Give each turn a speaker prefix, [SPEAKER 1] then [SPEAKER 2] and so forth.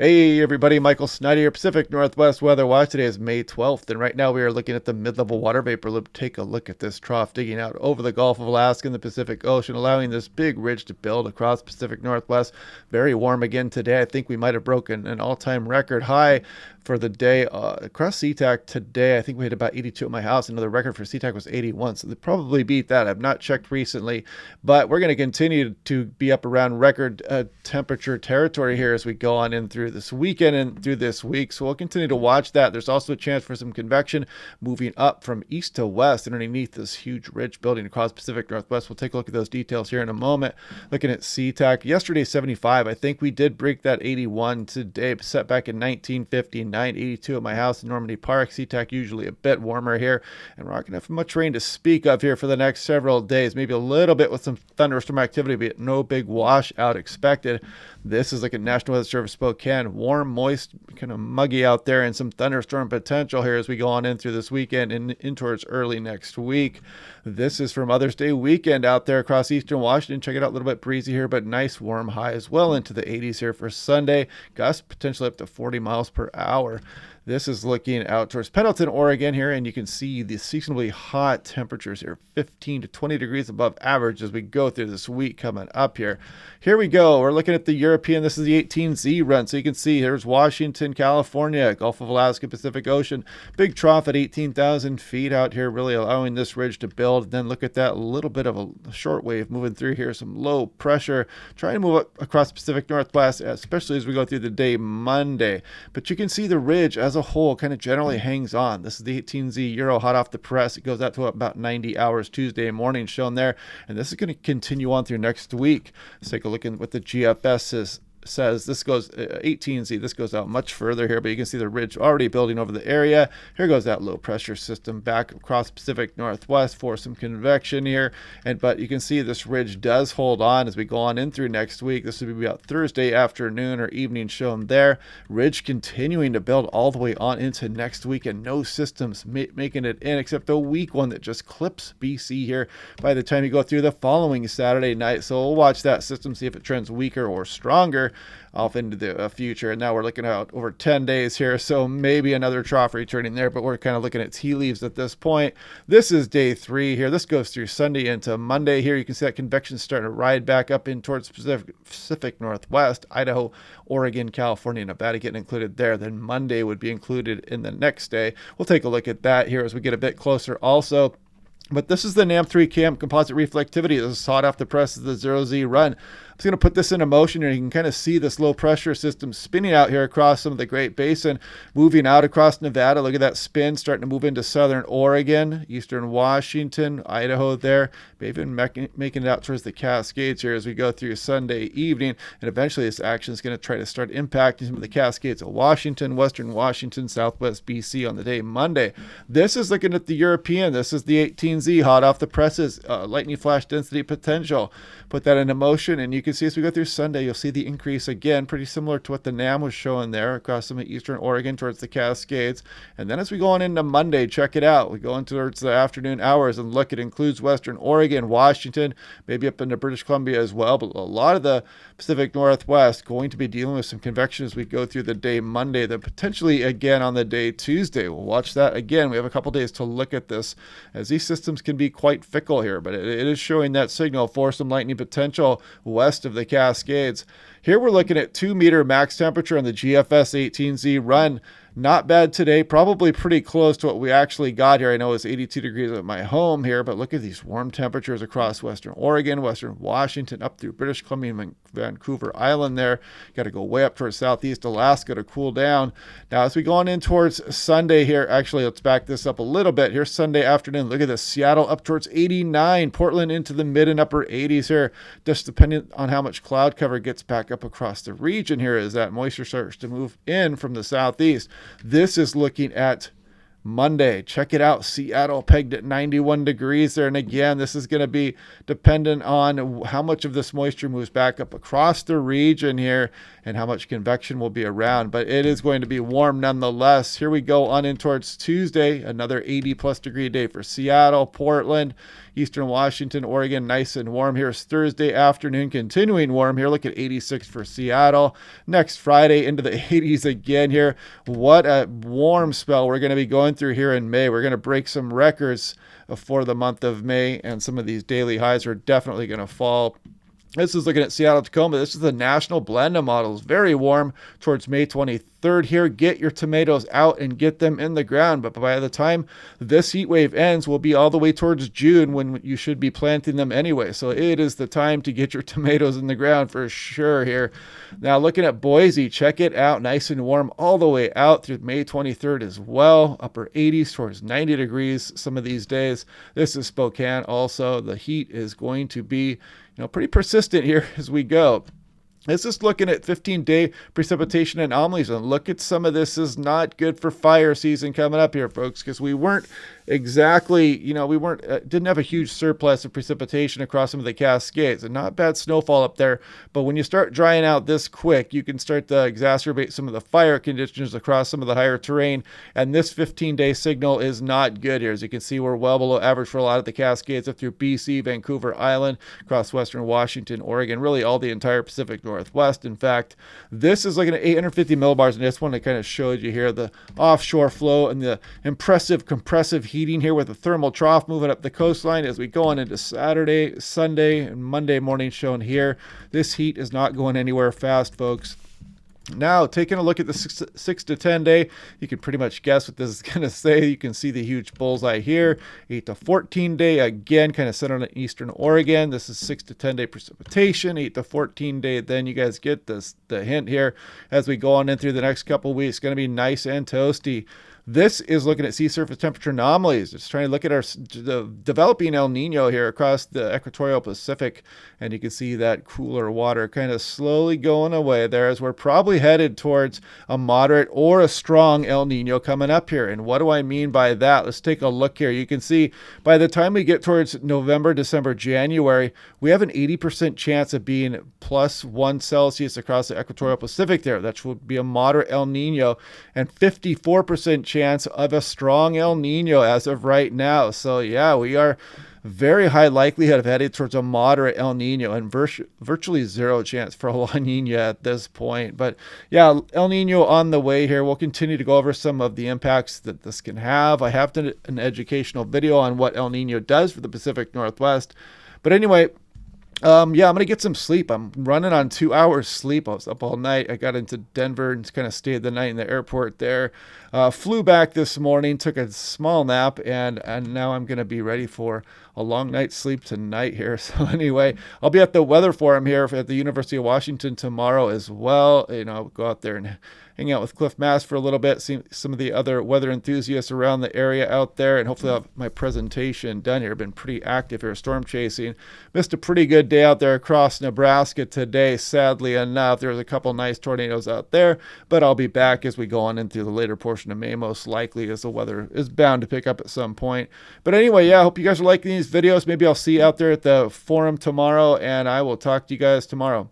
[SPEAKER 1] Hey everybody, Michael Snyder, your Pacific Northwest Weather Watch. Today is May 12th, and right now we are looking at the mid-level water vapor loop. Take a look at this trough digging out over the Gulf of Alaska and the Pacific Ocean, allowing this big ridge to build across the Pacific Northwest. Very warm again today. I think we might have broken an all-time record high for the day across SeaTac today. I think we hit about 82 at my house. Another record for SeaTac was 81, so they probably beat that. I've not checked recently, but we're going to continue to be up around record temperature territory here as we go on in through this weekend and through this week. So we'll continue to watch that. There's also a chance for some convection moving up from east to west underneath this huge ridge building across Pacific Northwest. We'll take a look at those details here in a moment. Looking at SeaTac, yesterday 75. I think we did break that 81 today, set back in 1959, 82 at my house in Normandy Park. SeaTac usually a bit warmer here, and we're not going to have much rain to speak of here for the next several days. Maybe a little bit with some thunderstorm activity, but no big washout expected. This is like a National Weather Service Spokane. Warm, moist, kind of muggy out there, and some thunderstorm potential here as we go on in through this weekend and in towards early next week. This is for Mother's Day weekend out there across eastern Washington. Check it out, a little bit breezy here, but nice warm high as well into the 80s here for Sunday. Gusts potentially up to 40 miles per hour. This is looking out towards Pendleton, Oregon here, and you can see the seasonably hot temperatures here, 15 to 20 degrees above average as we go through this week coming up here. Here we go. We're looking at the European. This is the 18Z run. So you can see here's Washington, California, Gulf of Alaska, Pacific Ocean. Big trough at 18,000 feet out here, really allowing this ridge to build. Then look at that little bit of a short wave moving through here, some low pressure, trying to move up across the Pacific Northwest, especially as we go through the day Monday. But you can see the ridge as a whole kind of generally hangs on. This is the 18Z Euro hot off the press. It goes out to about 90 hours Tuesday morning shown there. And this is going to continue on through next week. Let's take a look at what the GFS says. This goes 18Z. This goes out much further here, but you can see the ridge already building over the area. Here goes that low pressure system back across Pacific Northwest for some convection here. But you can see this ridge does hold on as we go on in through next week. This would be about Thursday afternoon or evening shown there. Ridge continuing to build all the way on into next week, and no systems making it in except a weak one that just clips BC here by the time you go through the following Saturday night. So we'll watch that system, see if it trends weaker or stronger off into the future. And now we're looking out over 10 days here, so maybe another trough returning there, but we're kind of looking at tea leaves at this point. This is day 3 here. This goes through Sunday into Monday here. You can see that convection starting to ride back up in towards Pacific Northwest, Idaho, Oregon, California, Nevada getting included there. Then Monday would be included in the next day. We'll take a look at that here as we get a bit closer also. But this is the NAM3 CAM composite reflectivity. This is hot off the press of the 0Z run. I'm just going to put this into motion, and you can kind of see this low pressure system spinning out here across some of the Great Basin, moving out across Nevada. Look at that spin starting to move into southern Oregon, eastern Washington, Idaho there, maybe even making it out towards the Cascades here as we go through Sunday evening. And eventually this action is going to try to start impacting some of the Cascades of Washington, western Washington, southwest BC on the day Monday. This is looking at the European. This is the 18Z hot off the presses, lightning flash density potential. Put that into motion, and you can see as we go through Sunday, you'll see the increase again, pretty similar to what the NAM was showing there across some of eastern Oregon towards the Cascades. And then as we go on into Monday, check it out. We go into towards the afternoon hours and look, it includes western Oregon, Washington, maybe up into British Columbia as well. But a lot of the Pacific Northwest going to be dealing with some convection as we go through the day Monday, then potentially again on the day Tuesday. We'll watch that again. We have a couple days to look at this, as these systems can be quite fickle here, but it is showing that signal for some lightning potential west of the Cascades. Here we're looking at 2-meter max temperature on the GFS 18Z run. Not bad today, probably pretty close to what we actually got here. I know it's 82 degrees at my home here, but look at these warm temperatures across western Oregon, western Washington, up through British Columbia and Vancouver Island there. Got to go way up towards southeast Alaska to cool down. Now, as we go on in towards Sunday here, actually, let's back this up a little bit. Here's Sunday afternoon. Look at this. Seattle up towards 89. Portland into the mid and upper 80s here, just depending on how much cloud cover gets back up across the region here as that moisture starts to move in from the southeast. This is looking at Monday, check it out. Seattle pegged at 91 degrees there. And again, this is going to be dependent on how much of this moisture moves back up across the region here and how much convection will be around. But it is going to be warm nonetheless. Here we go on in towards Tuesday, another 80+ degree day for Seattle, Portland, Eastern Washington, Oregon, nice and warm. Here's Thursday afternoon, continuing warm here. Look at 86 for Seattle. Next Friday into the 80s again here. What a warm spell we're going to be going through here in May. We're going to break some records for the month of May, and some of these daily highs are definitely going to fall. This is looking at Seattle, Tacoma. This is the national blend models. Very warm towards May 23rd here. Get your tomatoes out and get them in the ground. But by the time this heat wave ends, we'll be all the way towards June when you should be planting them anyway. So it is the time to get your tomatoes in the ground for sure here. Now looking at Boise, check it out. Nice and warm all the way out through May 23rd as well. Upper 80s towards 90 degrees some of these days. This is Spokane also. The heat is going to be pretty persistent here as we go. This is looking at 15-day precipitation anomalies, and look at some of this is not good for fire season coming up here, folks, because we weren't exactly, didn't have a huge surplus of precipitation across some of the Cascades, and not bad snowfall up there. But when you start drying out this quick, you can start to exacerbate some of the fire conditions across some of the higher terrain. And this 15-day signal is not good here. As you can see, we're well below average for a lot of the Cascades up through BC, Vancouver Island, across western Washington, Oregon, really all the entire Pacific Northwest. In fact, this is looking at 850 millibars, and I just want to kind of show you here the offshore flow and the impressive compressive heating here with the thermal trough moving up the coastline as we go on into Saturday, Sunday, and Monday morning shown here. This heat is not going anywhere fast, folks. Now, taking a look at the 6 to 10 day, you can pretty much guess what this is going to say. You can see the huge bullseye here. 8 to 14 day, again, kind of centered on eastern Oregon. This is 6 to 10 day precipitation. 8 to 14 day, then you guys get this, the hint here as we go on in through the next couple of weeks. It's going to be nice and toasty. This is looking at sea surface temperature anomalies. It's trying to look at the developing El Nino here across the equatorial Pacific. And you can see that cooler water kind of slowly going away there as we're probably headed towards a moderate or a strong El Nino coming up here. And what do I mean by that? Let's take a look here. You can see by the time we get towards November, December, January, we have an 80% chance of being +1 Celsius across the equatorial Pacific there. That would be a moderate El Nino, and 54% chance of a strong El Nino as of right now. So yeah, we are very high likelihood of headed towards a moderate El Nino, and virtually zero chance for a La Nina at this point. But yeah, El Nino on the way here. We'll continue to go over some of the impacts that this can have. I have done an educational video on what El Nino does for the Pacific Northwest. But anyway, yeah, I'm going to get some sleep. I'm running on 2 hours sleep. I was up all night. I got into Denver and kind of stayed the night in the airport there. Flew back this morning, took a small nap, and now I'm going to be ready for a long night's sleep tonight here. So anyway, I'll be at the weather forum here at the University of Washington tomorrow as well. I'll go out there and hang out with Cliff Mass for a little bit, see some of the other weather enthusiasts around the area out there, and hopefully I'll have my presentation done here. Been pretty active here, storm chasing. Missed a pretty good day out there across Nebraska today, sadly enough. There's a couple nice tornadoes out there, but I'll be back as we go on into the later portion of May, most likely, as the weather is bound to pick up at some point. But anyway, yeah, I hope you guys are liking these videos. Maybe I'll see you out there at the forum tomorrow, and I will talk to you guys tomorrow.